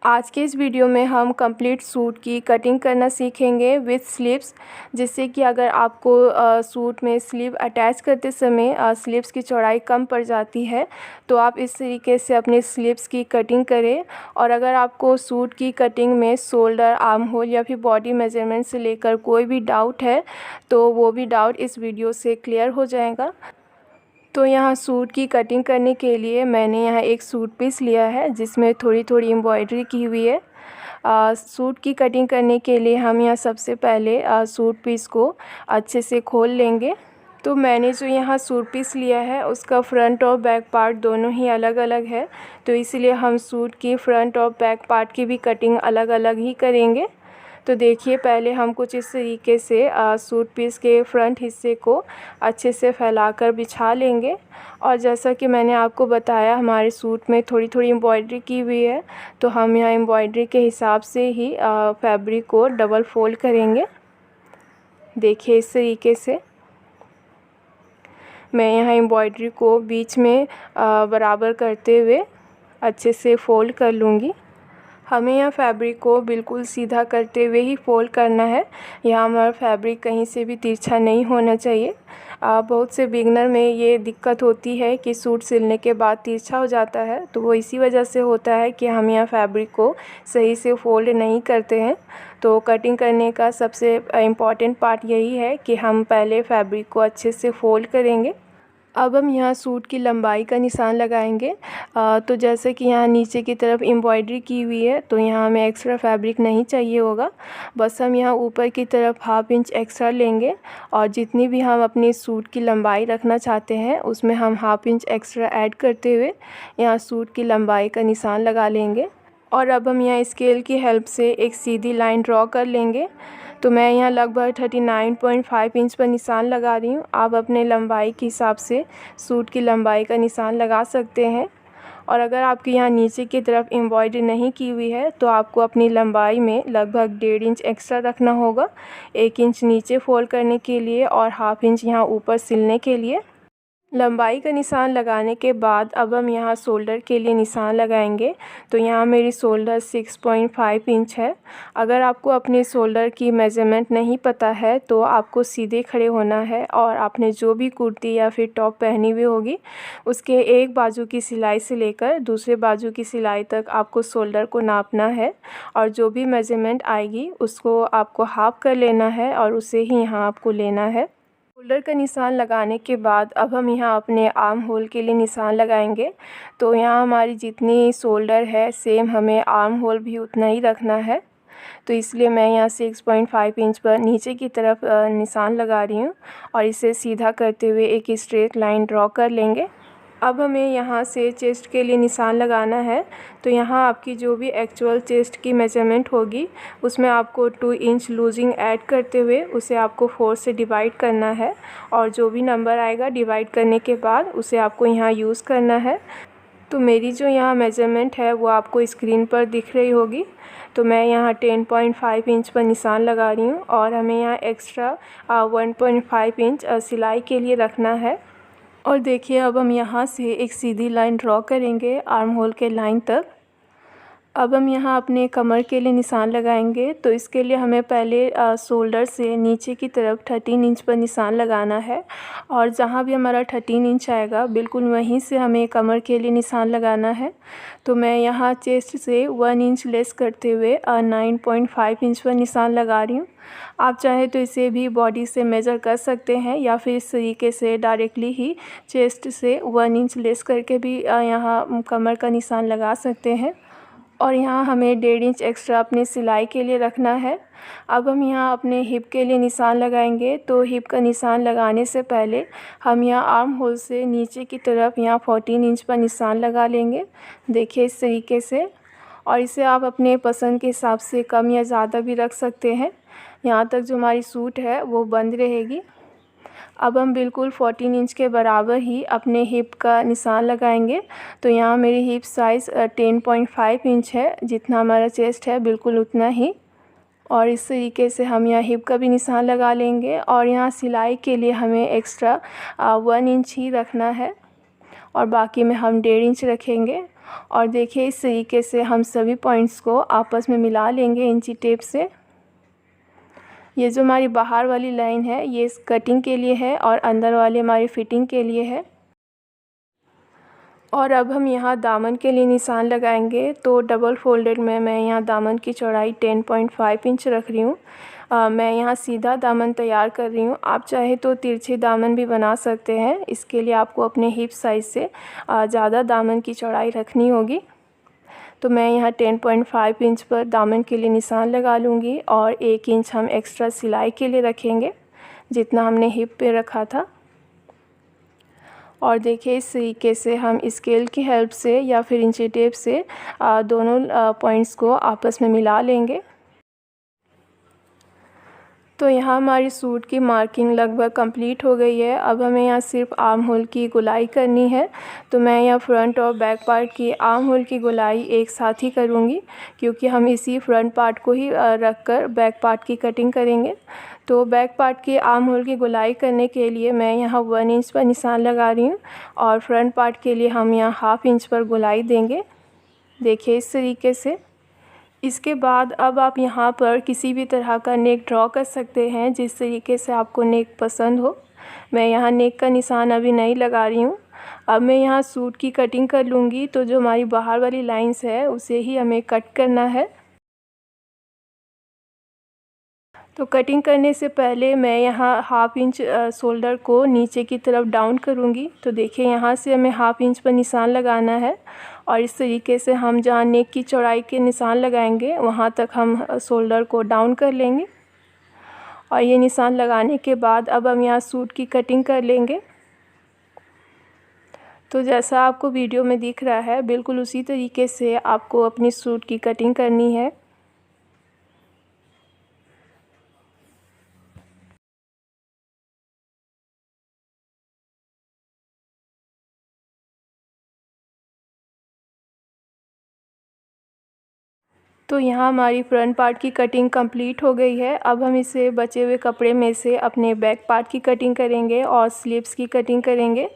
आज के इस वीडियो में हम कंप्लीट सूट की कटिंग करना सीखेंगे विथ स्लीव्स, जिससे कि अगर आपको सूट में स्लीव अटैच करते समय स्लीव्स की चौड़ाई कम पड़ जाती है तो आप इस तरीके से अपने स्लीव्स की कटिंग करें। और अगर आपको सूट की कटिंग में शोल्डर, आर्म होल या फिर बॉडी मेजरमेंट से लेकर कोई भी डाउट है तो वो भी डाउट इस वीडियो से क्लियर हो जाएगा। तो यहाँ सूट की कटिंग करने के लिए मैंने यहाँ एक सूट पीस लिया है जिसमें थोड़ी थोड़ी एम्ब्रॉयडरी की हुई है। सूट की कटिंग करने के लिए हम यहाँ सबसे पहले सूट पीस को अच्छे से खोल लेंगे। तो मैंने जो यहाँ सूट पीस लिया है उसका फ्रंट और बैक पार्ट दोनों ही अलग अलग है, तो इसलिए हम सूट की फ्रंट और बैक पार्ट की भी कटिंग अलग अलग ही करेंगे। तो देखिए, पहले हम कुछ इस तरीके से सूट पीस के फ्रंट हिस्से को अच्छे से फैलाकर बिछा लेंगे। और जैसा कि मैंने आपको बताया हमारे सूट में थोड़ी थोड़ी एम्ब्रॉयडरी की हुई है, तो हम यहाँ एम्ब्रॉयडरी के हिसाब से ही फैब्रिक को डबल फोल्ड करेंगे। देखिए, इस तरीके से मैं यहाँ एम्ब्रॉयडरी को बीच में बराबर करते हुए अच्छे से फोल्ड कर लूँगी। हमें यह फैब्रिक को बिल्कुल सीधा करते हुए ही फोल्ड करना है। यहाँ हमारा फैब्रिक कहीं से भी तिरछा नहीं होना चाहिए। बहुत से बिगनर में ये दिक्कत होती है कि सूट सिलने के बाद तिरछा हो जाता है, तो वो इसी वजह से होता है कि हम यहाँ फैब्रिक को सही से फोल्ड नहीं करते हैं। तो कटिंग करने का सबसे इम्पॉर्टेंट पार्ट यही है कि हम पहले फैब्रिक को अच्छे से फोल्ड करेंगे। अब हम यहाँ सूट की लंबाई का निशान लगाएंगे। तो जैसे कि यहाँ नीचे की तरफ एम्ब्रॉयडरी की हुई है, तो यहाँ हमें एक्स्ट्रा फैब्रिक नहीं चाहिए होगा। बस हम यहाँ ऊपर की तरफ 1/2 इंच एक्स्ट्रा लेंगे और जितनी भी हम अपनी सूट की लंबाई रखना चाहते हैं उसमें हम 1/2 इंच एक्स्ट्रा ऐड करते हुए यहाँ सूट की लंबाई का निशान लगा लेंगे। और अब हम यहाँ स्केल की हेल्प से एक सीधी लाइन ड्रॉ कर लेंगे। तो मैं यहाँ लगभग 39.5 इंच पर निशान लगा रही हूँ। आप अपने लंबाई के हिसाब से सूट की लंबाई का निशान लगा सकते हैं। और अगर आपके यहाँ नीचे की तरफ एम्ब्रॉयडरी नहीं की हुई है तो आपको अपनी लंबाई में लगभग 1.5 इंच एक्स्ट्रा रखना होगा, 1 इंच नीचे फोल्ड करने के लिए और 1/2 इंच यहाँ ऊपर सिलने के लिए। लंबाई का निशान लगाने के बाद अब हम यहाँ शोल्डर के लिए निशान लगाएंगे। तो यहाँ मेरी शोल्डर 6.5 इंच है। अगर आपको अपने शोल्डर की मेज़रमेंट नहीं पता है तो आपको सीधे खड़े होना है और आपने जो भी कुर्ती या फिर टॉप पहनी हुई होगी उसके एक बाजू की सिलाई से लेकर दूसरे बाजू की सिलाई तक आपको शोल्डर को नापना है और जो भी मेज़रमेंट आएगी उसको आपको हाफ कर लेना है और उसे ही यहाँ आपको लेना है। शोल्डर का निशान लगाने के बाद अब हम यहाँ अपने आर्म होल के लिए निशान लगाएंगे। तो यहाँ हमारी जितनी शोल्डर है सेम हमें आर्म होल भी उतना ही रखना है। तो इसलिए मैं यहाँ 6.5 इंच पर नीचे की तरफ निशान लगा रही हूँ और इसे सीधा करते हुए एक स्ट्रेट लाइन ड्रॉ कर लेंगे। अब हमें यहाँ से चेस्ट के लिए निशान लगाना है। तो यहाँ आपकी जो भी एक्चुअल चेस्ट की मेजरमेंट होगी उसमें आपको 2 इंच लूजिंग ऐड करते हुए उसे आपको 4 से डिवाइड करना है और जो भी नंबर आएगा डिवाइड करने के बाद उसे आपको यहाँ यूज़ करना है। तो मेरी जो यहाँ मेजरमेंट है वो आपको स्क्रीन पर दिख रही होगी। तो मैं यहाँ 10.5 इंच पर निशान लगा रही हूँ और हमें यहाँ एक्स्ट्रा 1.5 इंच सिलाई के लिए रखना है। और देखिए, अब हम यहाँ से एक सीधी लाइन ड्रॉ करेंगे आर्म होल के लाइन तक। अब हम यहाँ अपने कमर के लिए निशान लगाएंगे। तो इसके लिए हमें पहले शोल्डर से नीचे की तरफ 13 इंच पर निशान लगाना है और जहाँ भी हमारा 13 इंच आएगा बिल्कुल वहीं से हमें कमर के लिए निशान लगाना है। तो मैं यहाँ चेस्ट से 1 इंच लेस करते हुए 9.5 इंच पर निशान लगा रही हूँ। आप चाहे तो इसे भी बॉडी से मेज़र कर सकते हैं या फिर इस तरीके से डायरेक्टली ही चेस्ट से 1 इंच लेस करके भी यहाँ कमर का निशान लगा सकते हैं। और यहाँ हमें 1.5 इंच एक्स्ट्रा अपनी सिलाई के लिए रखना है। अब हम यहाँ अपने हिप के लिए निशान लगाएंगे। तो हिप का निशान लगाने से पहले हम यहाँ आर्म होल से नीचे की तरफ यहाँ 14 इंच पर निशान लगा लेंगे। देखिए, इस तरीके से। और इसे आप अपने पसंद के हिसाब से कम या ज़्यादा भी रख सकते हैं। यहाँ तक जो हमारी सूट है वो बंद रहेगी। अब हम बिल्कुल 14 इंच के बराबर ही अपने हिप का निशान लगाएंगे। तो यहाँ मेरी हिप साइज़ 10.5 इंच है, जितना हमारा चेस्ट है बिल्कुल उतना ही। और इस तरीके से हम यहाँ हिप का भी निशान लगा लेंगे और यहाँ सिलाई के लिए हमें एक्स्ट्रा 1 इंच ही रखना है और बाकी में हम 1.5 इंच रखेंगे। और देखिए इस तरीके से हम सभी पॉइंट्स को आपस में मिला लेंगे इंची टेप से। ये जो हमारी बाहर वाली लाइन है ये इस कटिंग के लिए है और अंदर वाली हमारी फिटिंग के लिए है। और अब हम यहाँ दामन के लिए निशान लगाएंगे। तो डबल फोल्डेड में मैं यहाँ दामन की चौड़ाई 10.5 इंच रख रही हूँ। मैं यहाँ सीधा दामन तैयार कर रही हूँ। आप चाहे तो तिरछे दामन भी बना सकते हैं। इसके लिए आपको अपने हिप साइज़ से ज़्यादा दामन की चौड़ाई रखनी होगी। तो मैं यहाँ 10.5 इंच पर दामन के लिए निशान लगा लूँगी और 1 इंच हम एक्स्ट्रा सिलाई के लिए रखेंगे जितना हमने हिप पे रखा था। और देखिए इस तरीके से हम स्केल की हेल्प से या फिर इंची टेप से दोनों पॉइंट्स को आपस में मिला लेंगे। तो यहाँ हमारी सूट की मार्किंग लगभग कंप्लीट हो गई है। अब हमें यहाँ सिर्फ आर्म होल की गोलाई करनी है। तो मैं यहाँ फ्रंट और बैक पार्ट की आर्म होल की गोलाई एक साथ ही करूँगी क्योंकि हम इसी फ्रंट पार्ट को ही रख कर बैक पार्ट की कटिंग करेंगे। तो बैक पार्ट की आर्म होल की गोलाई करने के लिए मैं यहाँ 1 इंच पर निशान लगा रही हूँ और फ्रंट पार्ट के लिए हम यहाँ 1/2 इंच पर गोलाई देंगे। देखिए इस तरीके से। इसके बाद अब आप यहाँ पर किसी भी तरह का नेक ड्रॉ कर सकते हैं जिस तरीके से आपको नेक पसंद हो। मैं यहाँ नेक का निशान अभी नहीं लगा रही हूँ। अब मैं यहाँ सूट की कटिंग कर लूँगी। तो जो हमारी बाहर वाली लाइंस है उसे ही हमें कट करना है। तो कटिंग करने से पहले मैं यहाँ 1/2 इंच शोल्डर को नीचे की तरफ डाउन करूँगी। तो देखिए यहाँ से हमें 1/2 इंच पर निशान लगाना है और इस तरीके से हम जहाँ नेक की चौड़ाई के निशान लगाएंगे वहाँ तक हम शोल्डर को डाउन कर लेंगे। और ये निशान लगाने के बाद अब हम यहाँ सूट की कटिंग कर लेंगे। तो जैसा आपको वीडियो में दिख रहा है बिल्कुल उसी तरीके से आपको अपनी सूट की कटिंग करनी है। तो यहाँ हमारी फ्रंट पार्ट की कटिंग कंप्लीट हो गई है। अब हम इसे बचे हुए कपड़े में से अपने बैक पार्ट की कटिंग करेंगे और स्लीव्स की कटिंग करेंगे।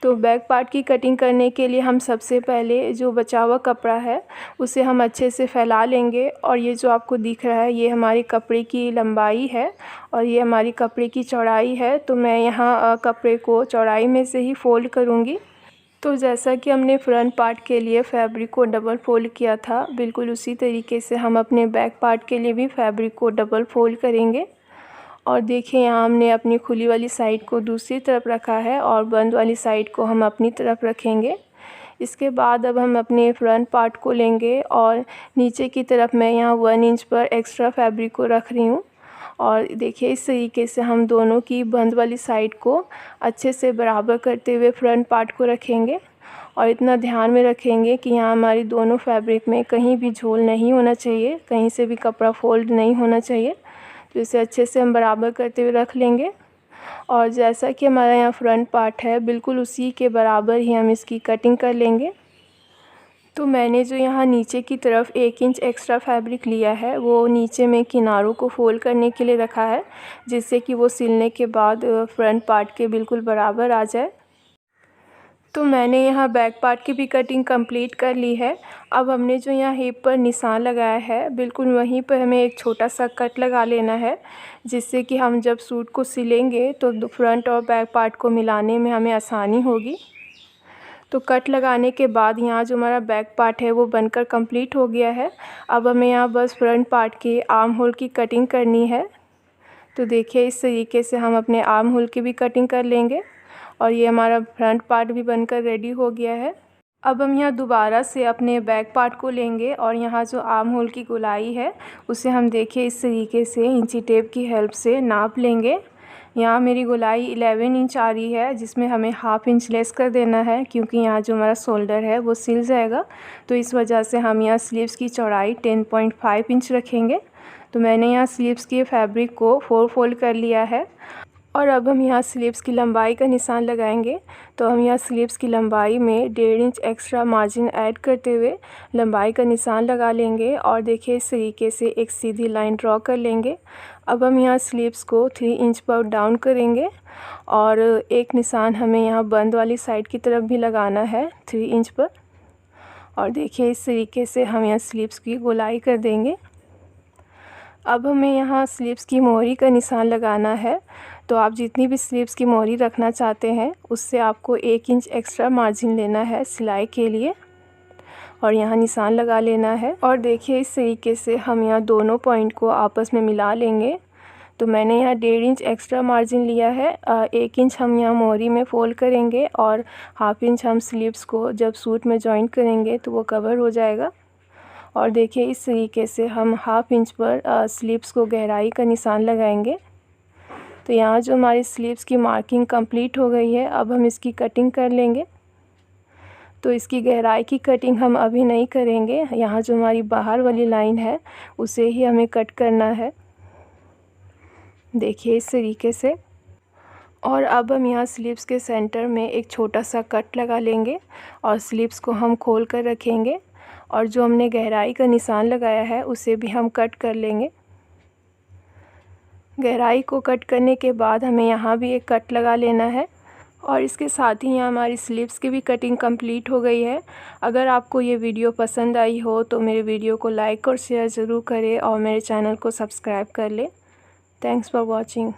तो बैक पार्ट की कटिंग करने के लिए हम सबसे पहले जो बचा हुआ कपड़ा है उसे हम अच्छे से फैला लेंगे। और ये जो आपको दिख रहा है ये हमारी कपड़े की लंबाई है और ये हमारी कपड़े की चौड़ाई है। तो मैं यहाँ कपड़े को चौड़ाई में से ही फ़ोल्ड करूँगी। तो जैसा कि हमने फ्रंट पार्ट के लिए फैब्रिक को डबल फ़ोल्ड किया था बिल्कुल उसी तरीके से हम अपने बैक पार्ट के लिए भी फैब्रिक को डबल फ़ोल्ड करेंगे। और देखिए यहाँ हमने अपनी खुली वाली साइड को दूसरी तरफ रखा है और बंद वाली साइड को हम अपनी तरफ रखेंगे। इसके बाद अब हम अपने फ्रंट पार्ट को लेंगे और नीचे की तरफ मैं यहाँ 1 इंच पर एक्स्ट्रा फैब्रिक को रख रही हूँ। और देखिए इस तरीके से हम दोनों की बंद वाली साइड को अच्छे से बराबर करते हुए फ्रंट पार्ट को रखेंगे। और इतना ध्यान में रखेंगे कि यहाँ हमारी दोनों फैब्रिक में कहीं भी झोल नहीं होना चाहिए, कहीं से भी कपड़ा फोल्ड नहीं होना चाहिए। तो इसे अच्छे से हम बराबर करते हुए रख लेंगे। और जैसा कि हमारा यहाँ फ्रंट पार्ट है बिल्कुल उसी के बराबर ही हम इसकी कटिंग कर लेंगे। तो मैंने जो यहाँ नीचे की तरफ 1 इंच एक्स्ट्रा फैब्रिक लिया है वो नीचे में किनारों को फोल्ड करने के लिए रखा है जिससे कि वो सिलने के बाद फ्रंट पार्ट के बिल्कुल बराबर आ जाए। तो मैंने यहाँ बैक पार्ट की भी कटिंग कंप्लीट कर ली है। अब हमने जो यहाँ हिप पर निशान लगाया है बिल्कुल वहीं पर हमें एक छोटा सा कट लगा लेना है जिससे कि हम जब सूट को सिलेंगे तो फ्रंट और बैक पार्ट को मिलाने में हमें आसानी होगी। तो कट लगाने के बाद यहाँ जो हमारा बैक पार्ट है वो बनकर कंप्लीट हो गया है। अब हमें यहाँ बस फ्रंट पार्ट के आर्म होल की कटिंग करनी है। तो देखिए इस तरीके से हम अपने आर्म होल की भी कटिंग कर लेंगे और ये हमारा फ्रंट पार्ट भी बनकर रेडी हो गया है। अब हम यहाँ दोबारा से अपने बैक पार्ट को लेंगे और यहाँ जो आर्म होल की गोलाई है उसे हम देखिए इस तरीके से इंची टेप की हेल्प से नाप लेंगे। यहाँ मेरी गोलाई 11 इंच आ रही है जिसमें हमें 1/2 इंच लेस कर देना है क्योंकि यहाँ जो हमारा शोल्डर है वो सिल जाएगा। तो इस वजह से हम यहाँ स्लीव्स की चौड़ाई 10.5 इंच रखेंगे। तो मैंने यहाँ स्लीव्स के फैब्रिक को 4 फोल्ड कर लिया है और अब हम यहाँ स्लीव्स की लंबाई का निशान लगाएंगे। तो हम यहाँ स्लीव्स की लंबाई में 1.5 इंच एक्स्ट्रा मार्जिन ऐड करते हुए लंबाई का निशान लगा लेंगे और देखिए इस तरीके से एक सीधी लाइन ड्रॉ कर लेंगे। अब हम यहाँ स्लीव्स को 3 इंच पर डाउन करेंगे और एक निशान हमें यहाँ बंद वाली साइड की तरफ भी लगाना है 3 इंच पर। और देखिए इस तरीके से हम यहाँ स्लीव्स की गोलाई कर देंगे। अब हमें यहाँ स्लीव्स की मोहरी का निशान लगाना है। तो आप जितनी भी स्लीव्स की मोहरी रखना चाहते हैं उससे आपको 1 इंच एक्स्ट्रा मार्जिन लेना है सिलाई के लिए और यहाँ निशान लगा लेना है। और देखिए इस तरीके से हम यहाँ दोनों पॉइंट को आपस में मिला लेंगे। तो मैंने यहाँ 1.5 इंच एक्स्ट्रा मार्जिन लिया है। 1 इंच हम यहाँ मोहरी में फ़ोल्ड करेंगे और 1/2 इंच हम स्लीव्स को जब सूट में जॉइन करेंगे तो वो कवर हो जाएगा। और देखिए इस तरीके से हम 1/2 इंच पर स्लीव्स को गहराई का निशान लगाएंगे। तो यहाँ जो हमारी स्लीव्स की मार्किंग कंप्लीट हो गई है, अब हम इसकी कटिंग कर लेंगे। तो इसकी गहराई की कटिंग हम अभी नहीं करेंगे, यहाँ जो हमारी बाहर वाली लाइन है उसे ही हमें कट करना है। देखिए इस तरीके से। और अब हम यहाँ स्लीव्स के सेंटर में एक छोटा सा कट लगा लेंगे और स्लीव्स को हम खोल कर रखेंगे और जो हमने गहराई का निशान लगाया है उसे भी हम कट कर लेंगे। गहराई को कट करने के बाद हमें यहाँ भी एक कट लगा लेना है और इसके साथ ही यहाँ हमारी स्लीव्स की भी कटिंग कंप्लीट हो गई है। अगर आपको ये वीडियो पसंद आई हो तो मेरे वीडियो को लाइक और शेयर ज़रूर करें और मेरे चैनल को सब्सक्राइब कर लें। Thanks for watching.